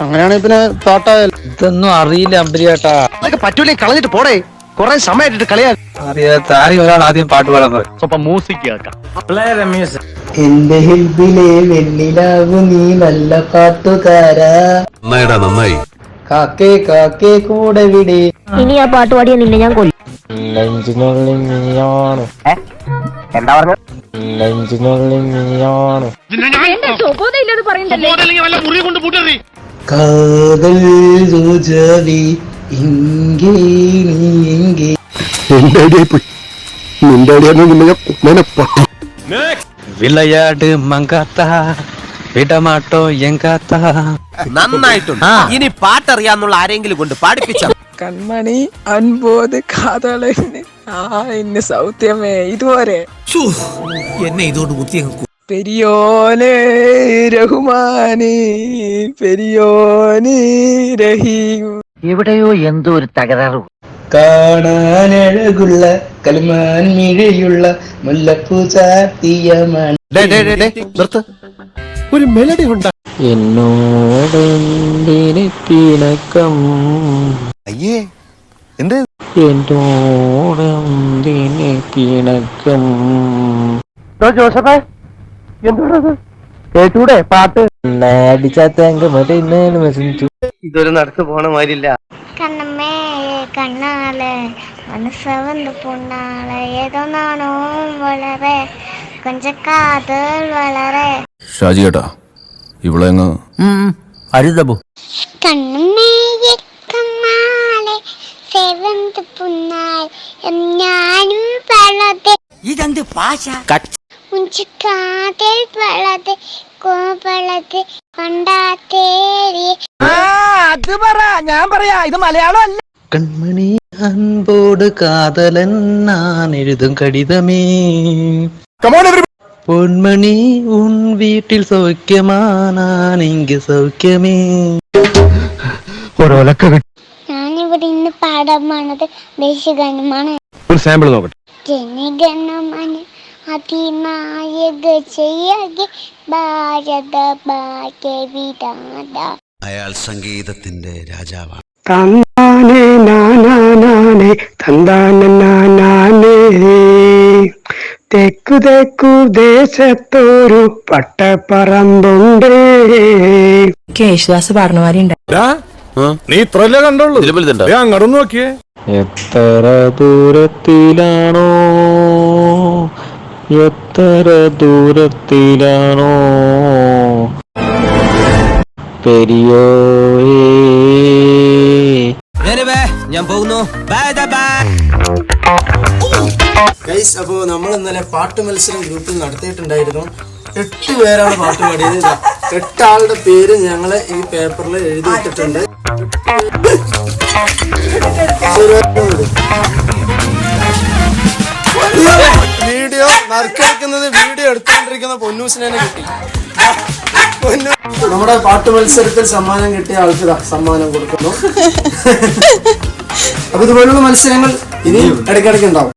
അങ്ങനെയാണെങ്കിൽ പിന്നെ പാട്ടായാലും. ഇതൊന്നും അറിയില്ല അമ്പരിയേട്ടാ. അതൊക്കെ പറ്റൂലേ, കളഞ്ഞിട്ട് പോടേ. കുറെ സമയമായിട്ട് കളിയാ. അറിയാത്ത ആരും ഒരാൾ ആദ്യം പാട്ട് പാടാൻ പറയും. സ്വപ്പം മ്യൂസിക് കേൾക്കാം. എന്റെ ഹിൽബിലെ വെണ്ണിലാവു നീ നല്ല പാട്ടുകാരാ. നന്നായി കാക്കേ കാക്കേ കൂടെ വിടേ. ഇനി ആ പാട്ട് പാടിയ നിന്നെ ഞാൻ കൊല്ലും. നെഞ്ചിനുള്ളിൽ നീയാണ്, എന്താ പറഞ്ഞു? നെഞ്ചിനുള്ളിൽ നീയാണ്. കാതൽ രോജാവേ ഇങ്ങേ നീ എങ്കേ. എന്റെ ഐഡിയ പോയി. നിന്റെ ഐഡിയ വിളയാട് മങ്കാത്ത വിടമാട്ടോ എങ്കാത്ത. നന്നായിട്ടുണ്ട്. ഇനി പാട്ടറിയാന്നുള്ള ആരെങ്കിലും കൊണ്ട് പാടിപ്പിച്ച. കൺമണി അൻപോത് കാതളന് ഇന്ന് സൗത്യമേ ഇതുവരെ എന്നെ ഇതോട് കുത്തി പെരിയോനെ രഹുമാനി പെരിയോനി രഹീം. എവിടെയോ എന്തോ ഒരു തകരാറ്. കാണാനഴകുള്ള കൽമാൻ മിഴയുള്ള മുല്ലപ്പൂ ചാർത്തിയ മണി. നിർത്ത്. ഒരു മെലഡി ഉണ്ടാ. എന്നോടെന്തിന് പിണക്കം, അയ്യേ എന്തേ? എന്നോടെന്തിന് പിണക്കം. ജോസഫേ, എന്തോടത് കേട്ടൂടെ പാട്ട്? ഇതൊരു നടത്തു പോണ മാതിരില്ല. കണ്ണമ്മേ കണ്ണാളെ മനസ്സവന്ന് പൊണ്ണാളെ ഏതോ നാണോ വളരെ കൊഞ്ചക്കാതൽ വളരെ. ഷാജി ഏട്ടാ, ഇവിടെ അരുതബു. കണ്ണമ്മേ കണ്ണാളെ സേവന്ത് പൊന്നാൾ ഞാനും പളതെ ഇതെന്ത് ഭാഷ? മുഞ്ചക്കാതൽ പളതെ കോപളതെ കൊണ്ടാത്തേരി. അത് പറ, ഞാൻ പറയാ. ഇത് മലയാളം അല്ല. കൺമണി അൻപോട് കാതലൻ நான் எழுதும் கடிதமே. பொன்மணி உன் வீட்டில் சௌக்கியமா நான் இங்கு சௌக்கியமே. ഞാനിവിടെ ഇന്ന് പാടാൻ പോണത് ദേശഗാനമാണ്. ഒരു സാമ്പിൾ നോക്കട്ടെ. ജനഗണമന അതിനായക ചെയ്യകെ ഭാരത ഭാഗ്യ വിധാത. അയാൾ സംഗീതത്തിന്റെ രാജാവാണ്. തന്നാനേ നാനാനേ തന്താനേ. തെക്കു തെക്കു ദേശത്തൊരു പട്ടപ്പറമ്പുണ്ട്. യേശുദാസ് പാടുന്നമാരി ഉണ്ട്. നീ ഇത്രല്ലേ കണ്ടോളൂ. അങ്ങോട്ട് നോക്കിയേ. എത്ര ദൂരത്തിലാണോ, എത്ര ദൂരത്തിലാണോ പെരിയോയേ. ഞാൻ പോകുന്നു. ഗൈസ്, അപ്പോൾ നമ്മൾ ഇന്നലെ പാട്ട് മത്സരം ഗ്രൂപ്പിൽ നടത്തിയിട്ടുണ്ടായിരുന്നു. 8 പേരാണ് പാട്ട് പാടിയത്. 8 ആളുടെ പേര് ഞങ്ങൾ ഈ പേപ്പറിൽ എഴുതിയിട്ടിട്ടുണ്ട്. വീഡിയോ നറുക്കെടുക്കുന്നത് വീഡിയോ എടുത്തുകൊണ്ടിരിക്കുന്ന പൊന്നൂസിനെ കിട്ടി. നമ്മുടെ പാട്ട് മത്സരത്തിൽ സമ്മാനം കിട്ടിയ ആൾക്ക് സമ്മാനം കൊടുക്കുന്നു. അപ്പൊ ഇതുപോലുള്ള മത്സരങ്ങൾ ഇനിയും ഇടയ്ക്കിടയ്ക്ക് ഉണ്ടാവും.